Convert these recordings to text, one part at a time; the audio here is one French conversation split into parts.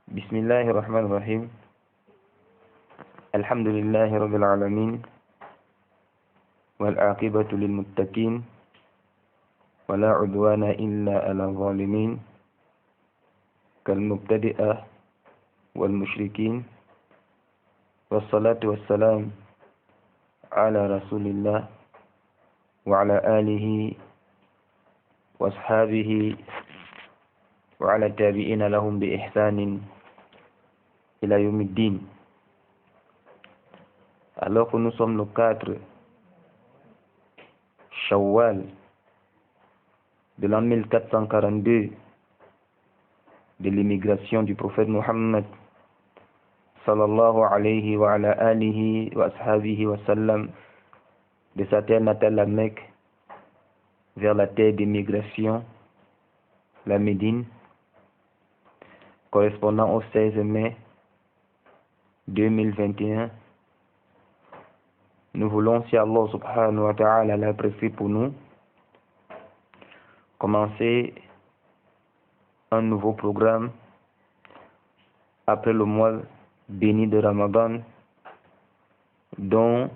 بسم الله الرحمن الرحيم. الحمد لله رب العالمين، والعاقبة للمتقين، ولا عدوان إلا على الظالمين كالمبتدئة والمشركين، والصلاة والسلام على رسول الله وعلى آله وأصحابه وعلى التابعين لهم بإحسان إلى يوم الدين. Alors que nous sommes le 4 Shawwal de l'an 1442 de l'immigration du prophète Muhammad sallallahu alayhi wa ala alihi wa ashabihi wa sallam de sa terre natale la Mecque vers la terre d'immigration, la Médine, correspondant au 16 mai 2021. Nous voulons, si Allah subhanahu wa ta'ala l'a prescrit pour nous, commencer un nouveau programme après le mois béni de Ramadan, dont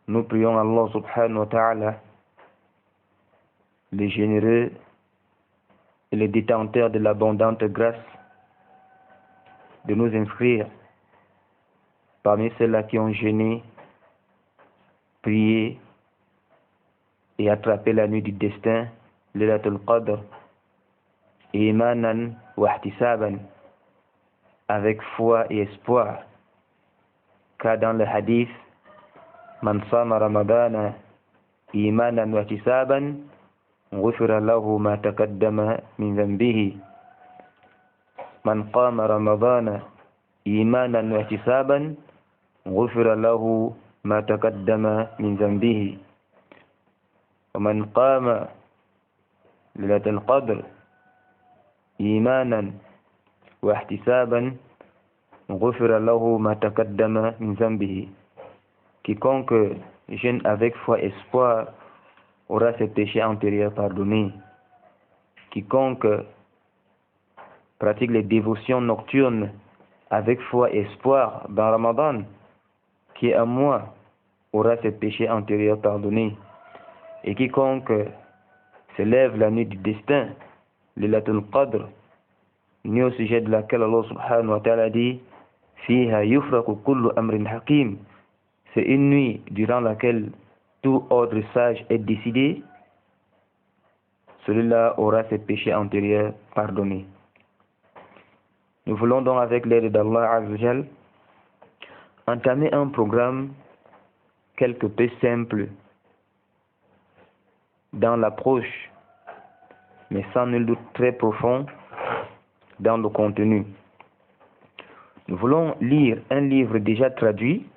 nous prions Allah subhanahu wa ta'ala, le généreux et le détenteur de l'abondante grâce, de nous inscrire parmi ceux-là qui ont jeûné, prié et attrapé la nuit du destin, Laylatul Qadr, imanan wa ihtisaban, avec foi et espoir, car dans le hadith, man sama ramadana imanan wa ihtisaban غفر له ما تقدم من ذنبه من قام رمضان إيمانا واحتسابا غفر له ما تقدم من ذنبه ومن قام ليلة القدر إيمانا واحتسابا غفر له ما تقدم من ذنبه. Quiconque jeûne avec foi et espoir aura ses péchés antérieurs pardonnés. Quiconque pratique les dévotions nocturnes avec foi et espoir dans Ramadan, qui est un mois, aura ses péchés antérieurs pardonnés. Et quiconque se lève la nuit du destin, Laylatul Qadr, nuit au sujet de laquelle Allah subhanahu wa ta'ala dit Fiha yufraku kullu amrin hakim, c'est une nuit durant laquelle tout ordre sage est décidé, celui-là aura ses péchés antérieurs pardonnés. Nous voulons donc, avec l'aide d'Allah Azza wa Jal, entamer un programme quelque peu simple dans l'approche, mais sans nul doute très profond dans le contenu. Nous voulons lire un livre déjà traduit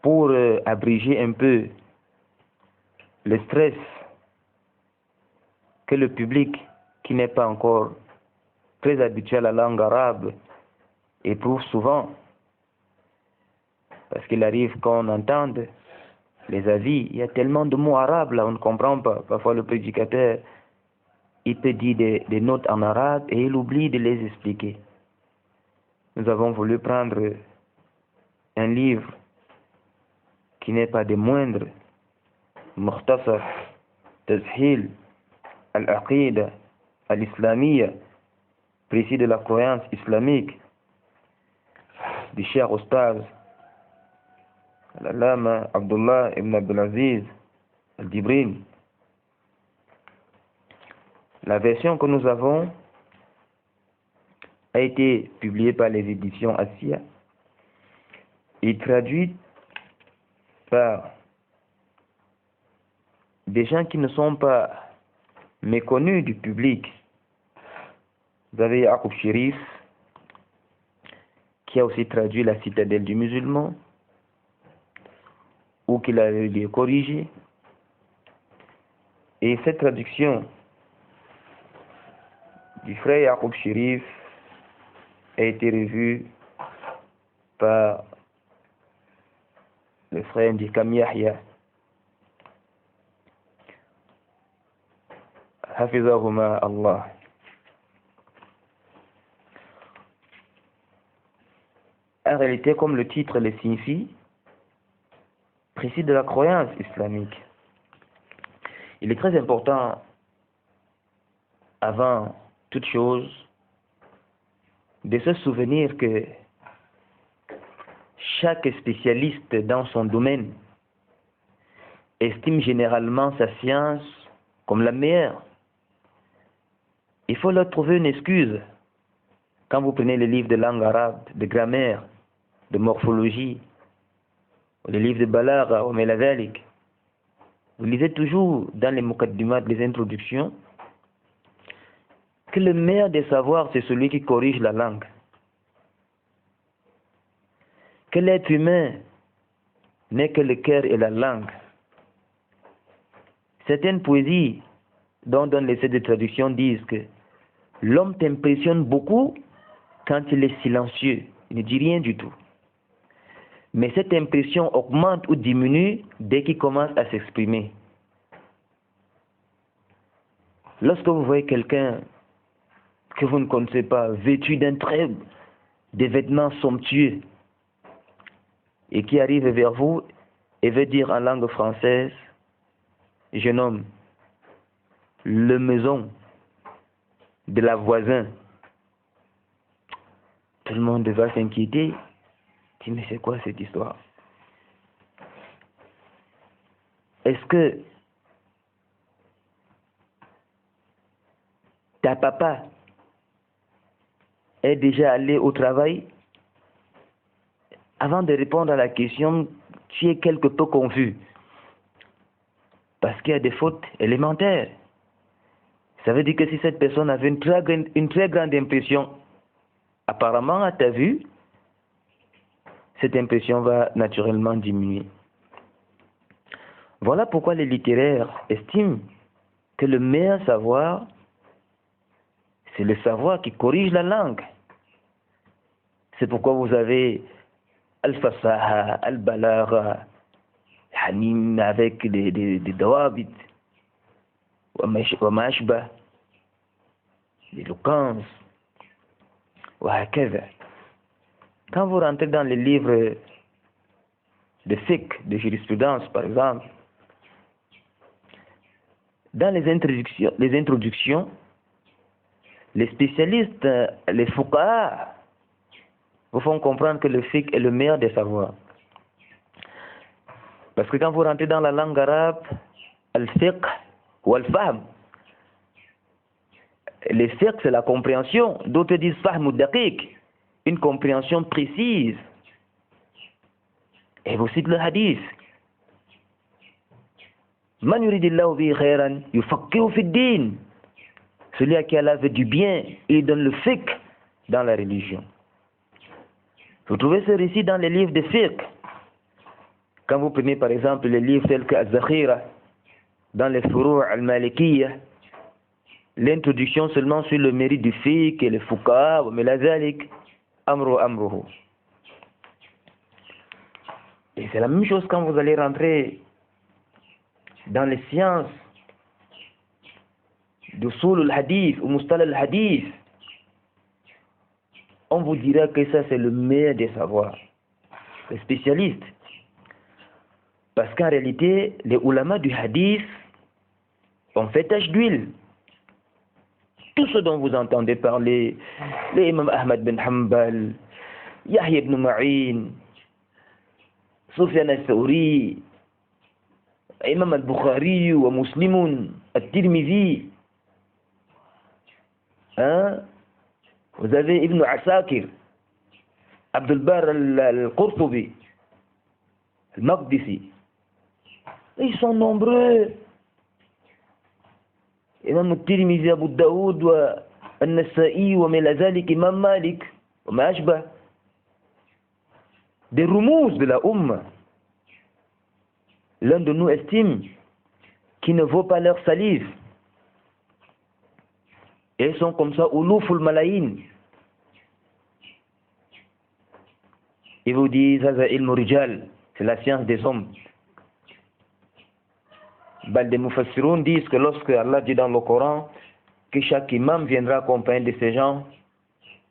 pour abréger un peu le stress que le public qui n'est pas encore très habitué à la langue arabe éprouve souvent. Parce qu'il arrive qu'on entende les avis, il y a tellement de mots arabes là, on ne comprend pas. Parfois le prédicateur, il peut dire des notes en arabe et il oublie de les expliquer. Nous avons voulu prendre un livre qui n'est pas des moindres, Mukhtasar Tazhil al-Aqida al-Islamiyya, précis de la croyance islamique, du cher Oustaz Al-Allama Abdullah ibn Abdulaziz al-Dibrin. La version que nous avons a été publiée par les éditions Assia et traduite par des gens qui ne sont pas méconnus du public. Vous avez Yaqub Sherif, qui a aussi traduit La Citadelle du Musulman, ou qui l'a corrigé. Et cette traduction du frère Yaqub Sherif a été revue par le frère Ndikam Yahya, Hafizahuma Allah. en réalité, comme le titre le signifie, précise de la croyance islamique. Il est très important, avant toute chose, de se souvenir que chaque spécialiste dans son domaine estime généralement sa science comme la meilleure. Il faut leur trouver une excuse. Quand vous prenez les livres de langue arabe, de grammaire, de morphologie, ou les livres de balagha ou meladalik, vous lisez toujours dans les muqaddimat, les introductions, que le meilleur des savoirs, c'est celui qui corrige la langue. Que l'être humain n'est que le cœur et la langue. Certaines poésies dont donne l'essai de traduction disent que l'homme t'impressionne beaucoup quand il est silencieux, il ne dit rien du tout. Mais cette impression augmente ou diminue dès qu'il commence à s'exprimer. Lorsque vous voyez quelqu'un que vous ne connaissez pas, vêtu des vêtements somptueux, et qui arrive vers vous et veut dire en langue française, jeune homme, le maison de la voisine, tout le monde va s'inquiéter. Dit, mais c'est quoi cette histoire? Est-ce que ta papa est déjà allé au travail? Avant de répondre à la question, tu es quelque peu confus. Parce qu'il y a des fautes élémentaires. Ça veut dire que si cette personne avait une très grande impression, apparemment à ta vue, cette impression va naturellement diminuer. Voilà pourquoi les littéraires estiment que le meilleur savoir, c'est le savoir qui corrige la langue. C'est pourquoi vous avez Al-Fasaha, Al-Balagha, Hanim avec des dawabit, wa mashba, l'éloquence, wa hakaza. Quand vous rentrez dans les livres de fiqh, de jurisprudence par exemple, dans les introductions, les spécialistes, les fuqaha, vous font comprendre que le fiqh est le meilleur des savoirs. Parce que quand vous rentrez dans la langue arabe, al-fiqh ou al-fahm, le fiqh c'est la compréhension, d'autres disent fahm ou daqiq, une compréhension précise. Et vous citez le hadith. Man yuridillahu bihi khairan yufaqqihu fi din. Celui à qui Allah veut du bien, il donne le fiqh dans la religion. Vous trouvez ce récit dans les livres de fiqh. Quand vous prenez par exemple les livres tels que Al-Zakhira, dans les Furu' al-Malikiyya, l'introduction seulement sur le mérite du fiqh et le fuqaha, mais la zalik, amruhu. Et c'est la même chose quand vous allez rentrer dans les sciences d'usul al-hadith ou mustal al-hadith. On vous dira que ça c'est le meilleur des savoirs, les spécialistes. Parce qu'en réalité, les ulama du hadith ont fait tache d'huile. Tout ce dont vous entendez parler, les imams Ahmad bin Hanbal, Yahya ibn Ma'in, Sufyan al-Thawri, imam al-Bukhari ou Muslimun, al-Tirmidhi, vous avez Ibn Asakir, Abdul Bar al-Qurtubi, al-Maqdisi. Ils sont nombreux. Imam al-Tirmidhi, Abu Daoud, al-Nasa'i, wa Melazalik, Imam Malik, wa Mashbah. Des rumous de la Ummah. L'un de nous estime qu'il ne vaut pas leur salive. Et ils sont comme ça, uluful malayin. Ils vous disent, Haza ilmu rijal, c'est la science des hommes. Des Mufassiroun disent que lorsque Allah dit dans le Coran que chaque imam viendra accompagné de ces gens,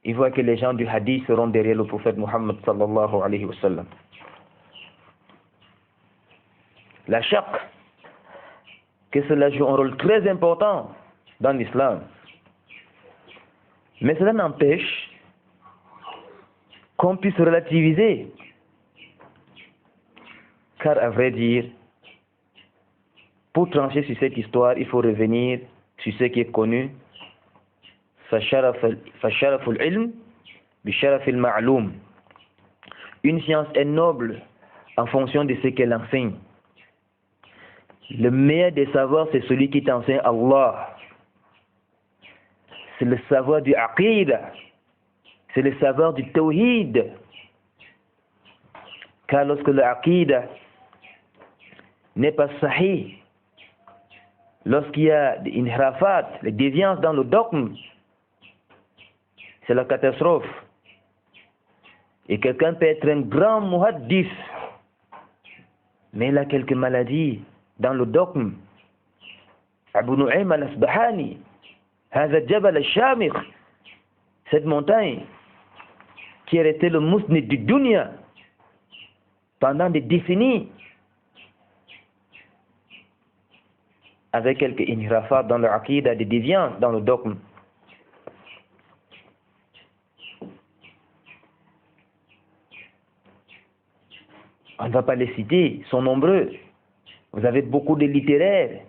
il voit que les gens du hadith seront derrière le prophète Muhammad sallallahu alayhi wa sallam. La shaq, que cela joue un rôle très important dans l'islam. Mais cela n'empêche qu'on puisse relativiser. Car à vrai dire, pour trancher sur cette histoire, il faut revenir sur ce qui est connu. فَشَرَفُ الْعِلْمِ بِشَرَفِ الْمَعْلُومِ. Une science est noble en fonction de ce qu'elle enseigne. Le meilleur des savoirs, c'est celui qui t'enseigne Allah. C'est le savoir du aqidah. C'est le savoir du tawhid. Car lorsque le aqidah n'est pas sahih, lorsqu'il y a des inhrafat, les déviances dans le dogme, c'est la catastrophe. Et quelqu'un peut être un grand muhaddith, mais il a quelques maladies dans le dogme. Abu Nu'aym al-Asbahani, هذا Jabal al-Shamikh, cette montagne qui est restée le musnid du dunya pendant des décennies, avec quelques inhirafat dans le aqidah, des déviances dans le dogme. On ne va pas les citer, ils sont nombreux. Vous avez beaucoup de littéraires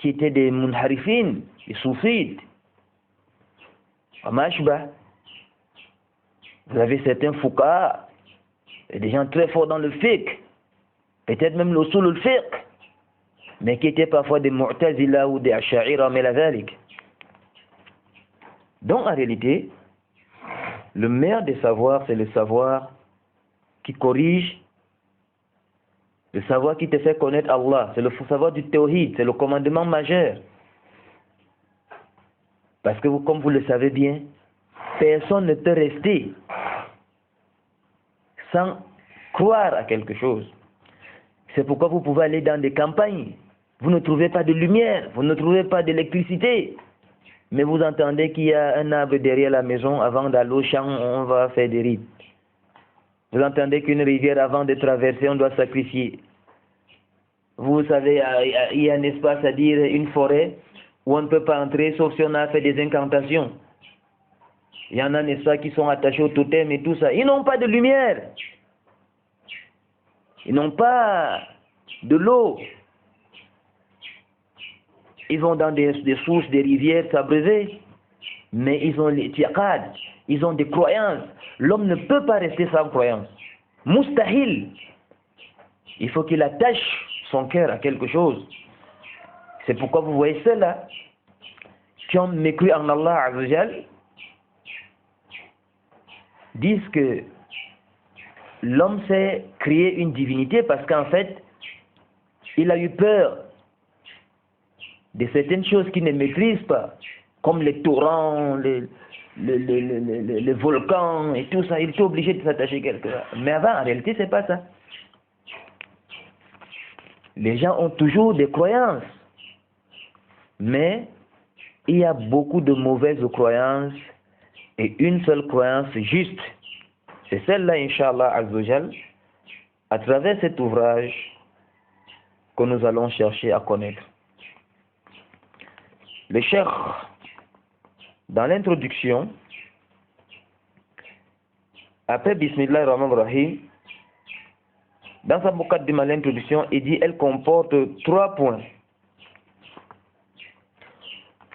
qui étaient des munharifin, des soufites. Amashba. Vous avez certains fuqaha, des gens très forts dans le fiqh, peut-être même l'usul al-fiqh, mais qui étaient parfois des mu'tazila ou des asha'ira, mais la dhalik. Donc en réalité, le meilleur des savoirs, c'est le savoir qui corrige, le savoir qui te fait connaître Allah, c'est le savoir du tawhid, c'est le commandement majeur. Parce que vous, comme vous le savez bien, personne ne peut rester sans croire à quelque chose. C'est pourquoi vous pouvez aller dans des campagnes, vous ne trouvez pas de lumière, vous ne trouvez pas d'électricité, mais vous entendez qu'il y a un arbre derrière la maison, avant d'aller au champ, on va faire des rites. Vous entendez qu'une rivière, avant de traverser, on doit sacrifier. Vous savez, il y a un espace, c'est-à-dire une forêt, où on ne peut pas entrer, sauf si on a fait des incantations. Il y en a, n'est-ce pas, qui sont attachés au totem et tout ça. Ils n'ont pas de lumière. Ils n'ont pas de l'eau. Ils vont dans des sources, des rivières, s'abreuver. Mais ils ont les tiaqad, ils ont des croyances. L'homme ne peut pas rester sans croyance. Mustahil. Il faut qu'il attache son cœur à quelque chose. C'est pourquoi vous voyez ceux-là qui ont mécru en Allah Azzawajal disent que l'homme s'est créé une divinité parce qu'en fait, il a eu peur de certaines choses qu'il ne maîtrise pas, comme les torrents, les volcans et tout ça. Il est obligé de s'attacher quelque part. Mais avant, en réalité, c'est pas ça. Les gens ont toujours des croyances. Mais il y a beaucoup de mauvaises croyances et une seule croyance juste. C'est celle-là, Inch'Allah Azzawajal, à travers cet ouvrage que nous allons chercher à connaître. Le cheikh, dans l'introduction, après Bismillah ar-Rahman ar-Rahim, dans sa muqaddima, l'introduction, il dit elle comporte 3 points.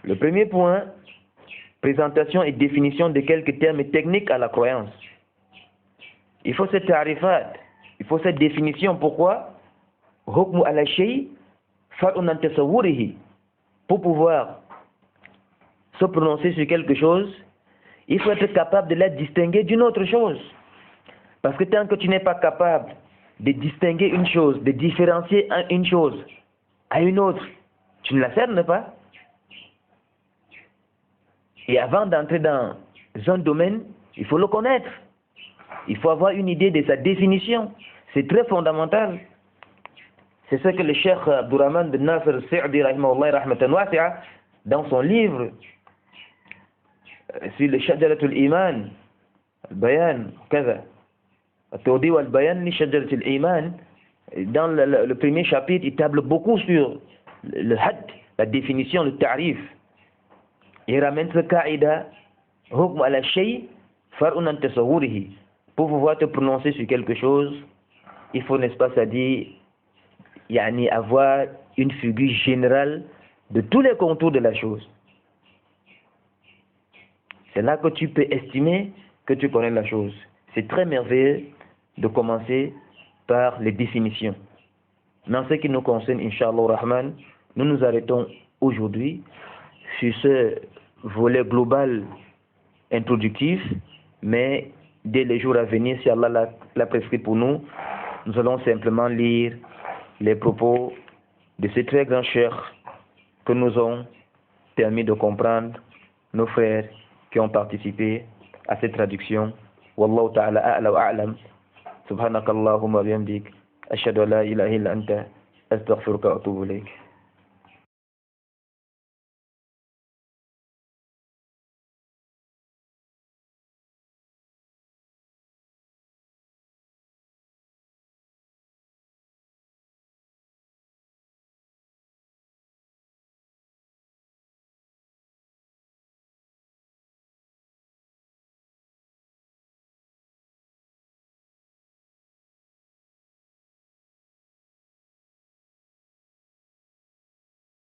Le premier point, présentation et définition de quelques termes techniques à la croyance. Il faut cette ta'rifat, il faut cette définition. Pourquoi? Hukmu ala shay far'un an tasawwurihi. Pour pouvoir se prononcer sur quelque chose, il faut être capable de la distinguer d'une autre chose. Parce que tant que tu n'es pas capable de distinguer une chose, de différencier une chose à une autre, tu ne la cernes pas. Et avant d'entrer dans un domaine, il faut le connaître. Il faut avoir une idée de sa définition. C'est très fondamental. C'est ce que le cheikh Abdurrahman bin Nasr al-Sa'di, rahimahullah, rahmatan wasi'a, dans son livre sur le shajaratul iman, al-bayan, kaza. At-tawdi wal-bayan li shajaratul iman. Dans le premier chapitre, il table beaucoup sur le had, la définition, le tarif. Il ramène ce qaïda, hukm ala shay, far'un an tasawwurihi. Pour pouvoir te prononcer sur quelque chose, il faut, n'est-ce pas, c'est-à-dire, yani avoir une figure générale de tous les contours de la chose. C'est là que tu peux estimer que tu connais la chose. C'est très merveilleux de commencer par les définitions. Mais en ce qui nous concerne, Inch'Allah Rahman, nous nous arrêtons aujourd'hui sur ce volet global introductif, mais dès les jours à venir, si Allah l'a prescrit pour nous, nous allons simplement lire les propos de ces très grands cheikhs que nous ont permis de comprendre nos frères qui ont participé à cette traduction. Wallahu ta'ala a'la wa a'lam. Subhanakallahumma bihamdik. Ashhadu an la ilaha illa anta. Astaghfiruka wa atubu ilayk.